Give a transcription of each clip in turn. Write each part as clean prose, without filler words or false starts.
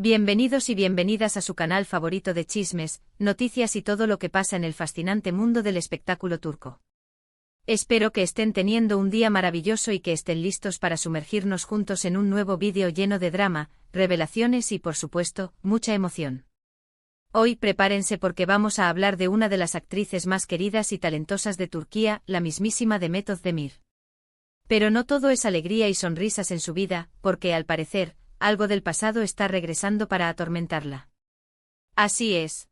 Bienvenidos y bienvenidas a su canal favorito de chismes, noticias y todo lo que pasa en el fascinante mundo del espectáculo turco. Espero que estén teniendo un día maravilloso y que estén listos para sumergirnos juntos en un nuevo vídeo lleno de drama, revelaciones y, por supuesto, mucha emoción. Hoy prepárense porque vamos a hablar de una de las actrices más queridas y talentosas de Turquía, la mismísima Demet Özdemir. Pero no todo es alegría y sonrisas en su vida, porque, al parecer, algo del pasado está regresando para atormentarla. Así es.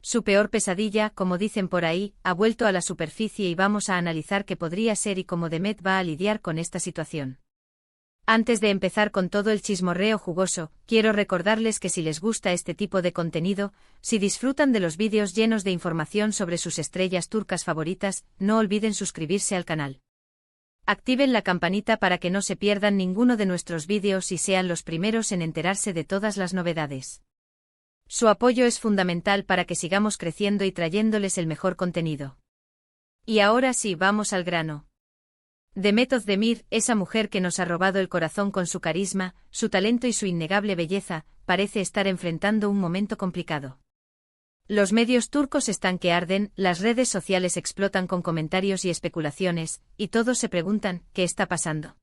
Su peor pesadilla, como dicen por ahí, ha vuelto a la superficie y vamos a analizar qué podría ser y cómo Demet va a lidiar con esta situación. Antes de empezar con todo el chismorreo jugoso, quiero recordarles que si les gusta este tipo de contenido, si disfrutan de los vídeos llenos de información sobre sus estrellas turcas favoritas, no olviden suscribirse al canal. Activen la campanita para que no se pierdan ninguno de nuestros vídeos y sean los primeros en enterarse de todas las novedades. Su apoyo es fundamental para que sigamos creciendo y trayéndoles el mejor contenido. Y ahora sí, vamos al grano. Demet Özdemir, esa mujer que nos ha robado el corazón con su carisma, su talento y su innegable belleza, parece estar enfrentando un momento complicado. Los medios turcos están que arden, las redes sociales explotan con comentarios y especulaciones, y todos se preguntan, ¿qué está pasando?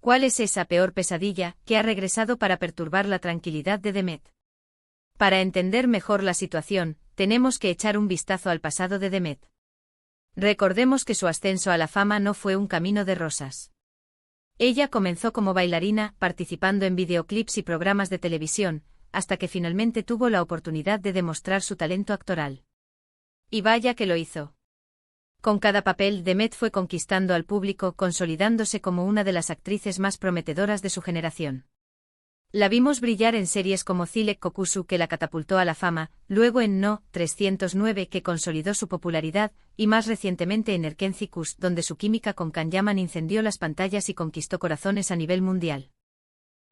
¿Cuál es esa peor pesadilla que ha regresado para perturbar la tranquilidad de Demet? Para entender mejor la situación, tenemos que echar un vistazo al pasado de Demet. Recordemos que su ascenso a la fama no fue un camino de rosas. Ella comenzó como bailarina, participando en videoclips y programas de televisión, hasta que finalmente tuvo la oportunidad de demostrar su talento actoral. Y vaya que lo hizo. Con cada papel, Demet fue conquistando al público, consolidándose como una de las actrices más prometedoras de su generación. La vimos brillar en series como Zilek Kokusu, que la catapultó a la fama, luego en No. 309, que consolidó su popularidad, y más recientemente en Erken Cikus, donde su química con Can Yaman incendió las pantallas y conquistó corazones a nivel mundial.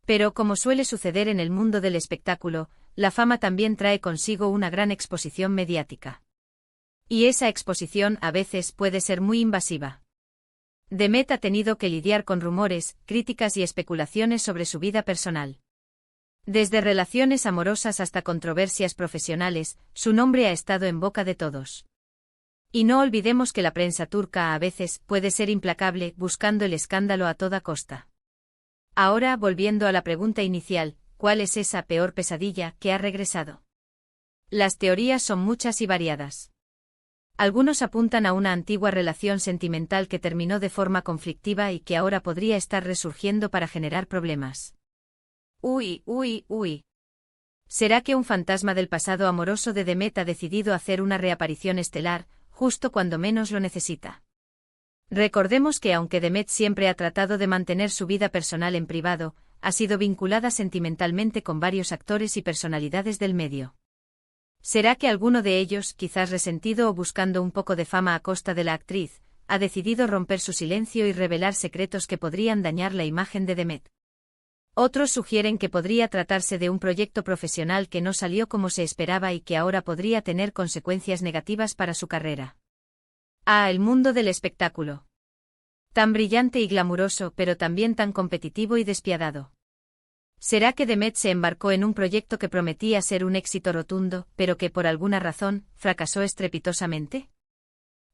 Pero, como suele suceder en el mundo del espectáculo, la fama también trae consigo una gran exposición mediática. Y esa exposición a veces puede ser muy invasiva. Demet ha tenido que lidiar con rumores, críticas y especulaciones sobre su vida personal. Desde relaciones amorosas hasta controversias profesionales, su nombre ha estado en boca de todos. Y no olvidemos que la prensa turca a veces puede ser implacable, buscando el escándalo a toda costa. Ahora, volviendo a la pregunta inicial, ¿cuál es esa peor pesadilla que ha regresado? Las teorías son muchas y variadas. Algunos apuntan a una antigua relación sentimental que terminó de forma conflictiva y que ahora podría estar resurgiendo para generar problemas. Uy. ¿Será que un fantasma del pasado amoroso de Demet ha decidido hacer una reaparición estelar, justo cuando menos lo necesita? Recordemos que aunque Demet siempre ha tratado de mantener su vida personal en privado, ha sido vinculada sentimentalmente con varios actores y personalidades del medio. ¿Será que alguno de ellos, quizás resentido o buscando un poco de fama a costa de la actriz, ha decidido romper su silencio y revelar secretos que podrían dañar la imagen de Demet? Otros sugieren que podría tratarse de un proyecto profesional que no salió como se esperaba y que ahora podría tener consecuencias negativas para su carrera. El mundo del espectáculo. Tan brillante y glamuroso, pero también tan competitivo y despiadado. ¿Será que Demet se embarcó en un proyecto que prometía ser un éxito rotundo, pero que por alguna razón fracasó estrepitosamente?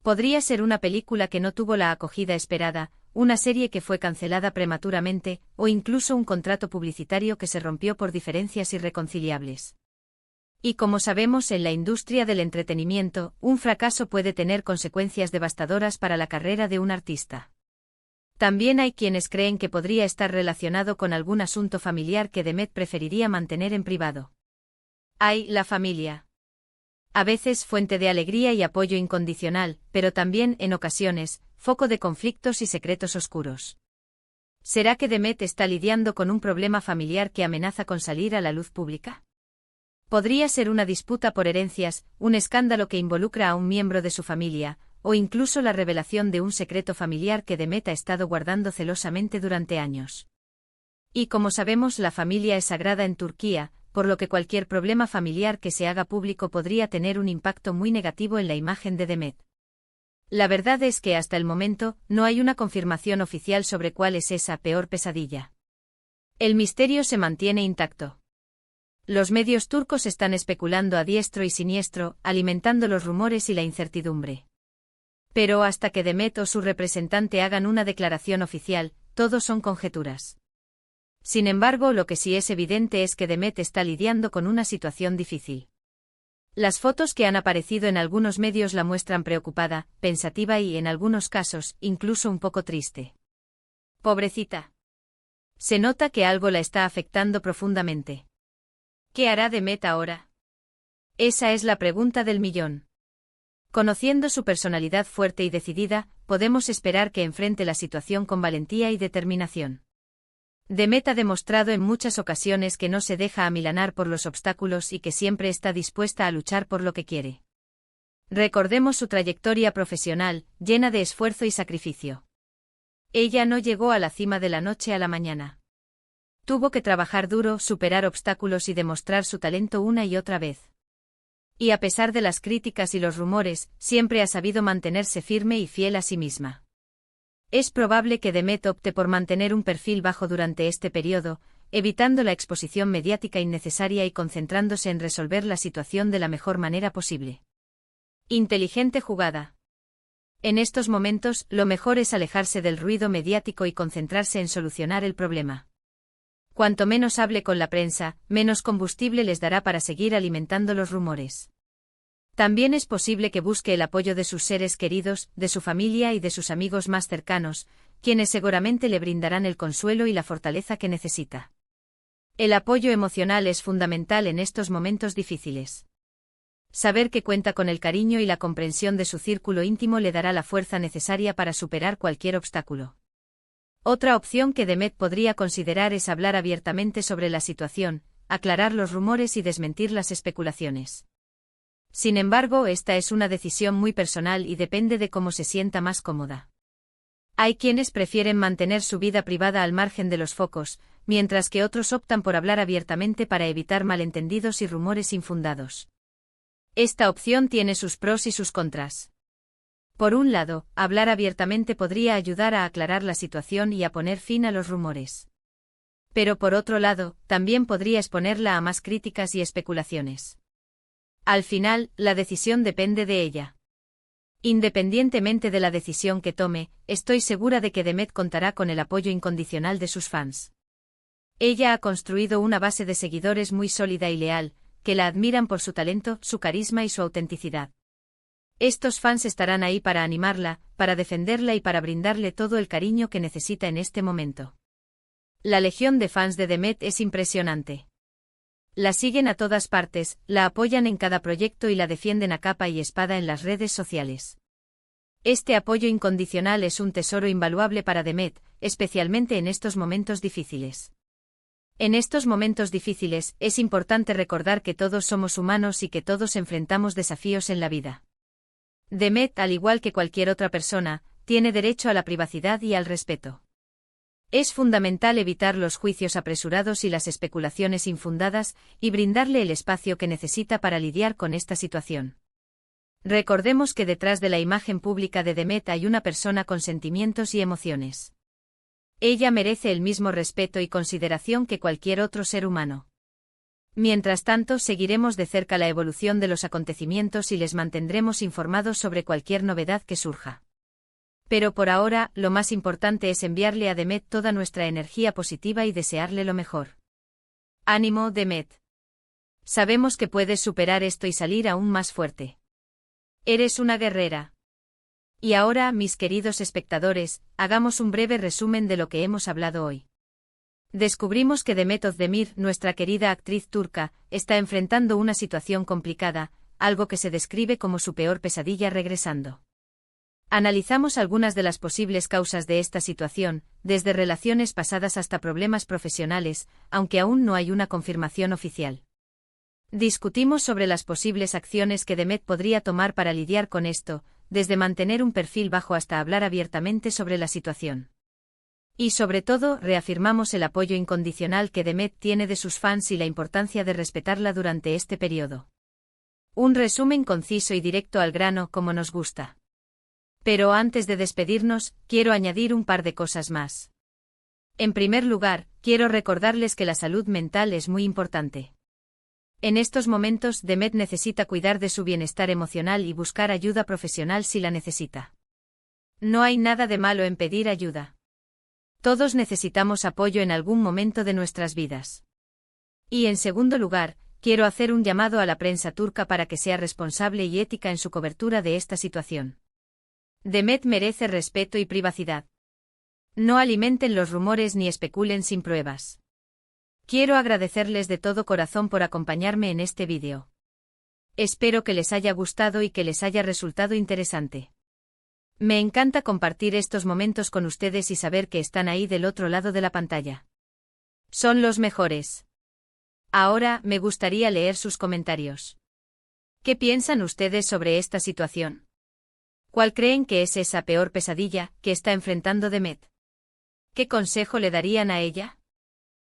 Podría ser una película que no tuvo la acogida esperada, una serie que fue cancelada prematuramente, o incluso un contrato publicitario que se rompió por diferencias irreconciliables. Y como sabemos, en la industria del entretenimiento, un fracaso puede tener consecuencias devastadoras para la carrera de un artista. También hay quienes creen que podría estar relacionado con algún asunto familiar que Demet preferiría mantener en privado. La familia. A veces fuente de alegría y apoyo incondicional, pero también, en ocasiones, foco de conflictos y secretos oscuros. ¿Será que Demet está lidiando con un problema familiar que amenaza con salir a la luz pública? Podría ser una disputa por herencias, un escándalo que involucra a un miembro de su familia, o incluso la revelación de un secreto familiar que Demet ha estado guardando celosamente durante años. Y como sabemos, la familia es sagrada en Turquía, por lo que cualquier problema familiar que se haga público podría tener un impacto muy negativo en la imagen de Demet. La verdad es que hasta el momento, no hay una confirmación oficial sobre cuál es esa peor pesadilla. El misterio se mantiene intacto. Los medios turcos están especulando a diestro y siniestro, alimentando los rumores y la incertidumbre. Pero hasta que Demet o su representante hagan una declaración oficial, todo son conjeturas. Sin embargo, lo que sí es evidente es que Demet está lidiando con una situación difícil. Las fotos que han aparecido en algunos medios la muestran preocupada, pensativa y, en algunos casos, incluso un poco triste. Pobrecita. Se nota que algo la está afectando profundamente. ¿Qué hará Demet ahora? Esa es la pregunta del millón. Conociendo su personalidad fuerte y decidida, podemos esperar que enfrente la situación con valentía y determinación. Demet ha demostrado en muchas ocasiones que no se deja amilanar por los obstáculos y que siempre está dispuesta a luchar por lo que quiere. Recordemos su trayectoria profesional, llena de esfuerzo y sacrificio. Ella no llegó a la cima de la noche a la mañana. Tuvo que trabajar duro, superar obstáculos y demostrar su talento una y otra vez. Y a pesar de las críticas y los rumores, siempre ha sabido mantenerse firme y fiel a sí misma. Es probable que Demet opte por mantener un perfil bajo durante este periodo, evitando la exposición mediática innecesaria y concentrándose en resolver la situación de la mejor manera posible. Inteligente jugada. En estos momentos, lo mejor es alejarse del ruido mediático y concentrarse en solucionar el problema. Cuanto menos hable con la prensa, menos combustible les dará para seguir alimentando los rumores. También es posible que busque el apoyo de sus seres queridos, de su familia y de sus amigos más cercanos, quienes seguramente le brindarán el consuelo y la fortaleza que necesita. El apoyo emocional es fundamental en estos momentos difíciles. Saber que cuenta con el cariño y la comprensión de su círculo íntimo le dará la fuerza necesaria para superar cualquier obstáculo. Otra opción que Demet podría considerar es hablar abiertamente sobre la situación, aclarar los rumores y desmentir las especulaciones. Sin embargo, esta es una decisión muy personal y depende de cómo se sienta más cómoda. Hay quienes prefieren mantener su vida privada al margen de los focos, mientras que otros optan por hablar abiertamente para evitar malentendidos y rumores infundados. Esta opción tiene sus pros y sus contras. Por un lado, hablar abiertamente podría ayudar a aclarar la situación y a poner fin a los rumores. Pero por otro lado, también podría exponerla a más críticas y especulaciones. Al final, la decisión depende de ella. Independientemente de la decisión que tome, estoy segura de que Demet contará con el apoyo incondicional de sus fans. Ella ha construido una base de seguidores muy sólida y leal, que la admiran por su talento, su carisma y su autenticidad. Estos fans estarán ahí para animarla, para defenderla y para brindarle todo el cariño que necesita en este momento. La legión de fans de Demet es impresionante. La siguen a todas partes, la apoyan en cada proyecto y la defienden a capa y espada en las redes sociales. Este apoyo incondicional es un tesoro invaluable para Demet, especialmente en estos momentos difíciles. En estos momentos difíciles, es importante recordar que todos somos humanos y que todos enfrentamos desafíos en la vida. Demet, al igual que cualquier otra persona, tiene derecho a la privacidad y al respeto. Es fundamental evitar los juicios apresurados y las especulaciones infundadas, y brindarle el espacio que necesita para lidiar con esta situación. Recordemos que detrás de la imagen pública de Demet hay una persona con sentimientos y emociones. Ella merece el mismo respeto y consideración que cualquier otro ser humano. Mientras tanto, seguiremos de cerca la evolución de los acontecimientos y les mantendremos informados sobre cualquier novedad que surja. Pero por ahora, lo más importante es enviarle a Demet toda nuestra energía positiva y desearle lo mejor. Ánimo, Demet. Sabemos que puedes superar esto y salir aún más fuerte. Eres una guerrera. Y ahora, mis queridos espectadores, hagamos un breve resumen de lo que hemos hablado hoy. Descubrimos que Demet Özdemir, nuestra querida actriz turca, está enfrentando una situación complicada, algo que se describe como su peor pesadilla regresando. Analizamos algunas de las posibles causas de esta situación, desde relaciones pasadas hasta problemas profesionales, aunque aún no hay una confirmación oficial. Discutimos sobre las posibles acciones que Demet podría tomar para lidiar con esto, desde mantener un perfil bajo hasta hablar abiertamente sobre la situación. Y sobre todo, reafirmamos el apoyo incondicional que Demet tiene de sus fans y la importancia de respetarla durante este periodo. Un resumen conciso y directo al grano como nos gusta. Pero antes de despedirnos, quiero añadir un par de cosas más. En primer lugar, quiero recordarles que la salud mental es muy importante. En estos momentos, Demet necesita cuidar de su bienestar emocional y buscar ayuda profesional si la necesita. No hay nada de malo en pedir ayuda. Todos necesitamos apoyo en algún momento de nuestras vidas. Y en segundo lugar, quiero hacer un llamado a la prensa turca para que sea responsable y ética en su cobertura de esta situación. Demet merece respeto y privacidad. No alimenten los rumores ni especulen sin pruebas. Quiero agradecerles de todo corazón por acompañarme en este vídeo. Espero que les haya gustado y que les haya resultado interesante. Me encanta compartir estos momentos con ustedes y saber que están ahí del otro lado de la pantalla. Son los mejores. Ahora, me gustaría leer sus comentarios. ¿Qué piensan ustedes sobre esta situación? ¿Cuál creen que es esa peor pesadilla que está enfrentando Demet? ¿Qué consejo le darían a ella?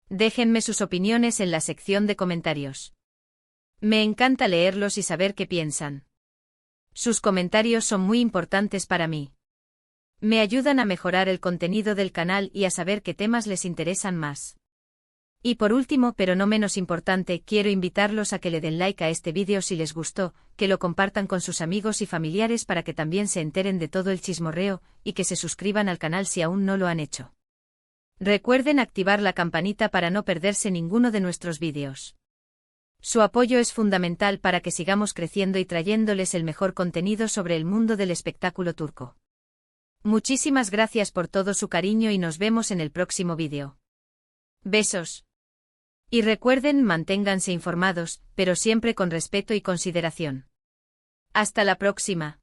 Déjenme sus opiniones en la sección de comentarios. Me encanta leerlos y saber qué piensan. Sus comentarios son muy importantes para mí. Me ayudan a mejorar el contenido del canal y a saber qué temas les interesan más. Y por último, pero no menos importante, quiero invitarlos a que le den like a este vídeo si les gustó, que lo compartan con sus amigos y familiares para que también se enteren de todo el chismorreo, y que se suscriban al canal si aún no lo han hecho. Recuerden activar la campanita para no perderse ninguno de nuestros vídeos. Su apoyo es fundamental para que sigamos creciendo y trayéndoles el mejor contenido sobre el mundo del espectáculo turco. Muchísimas gracias por todo su cariño y nos vemos en el próximo vídeo. Besos. Y recuerden, manténganse informados, pero siempre con respeto y consideración. Hasta la próxima.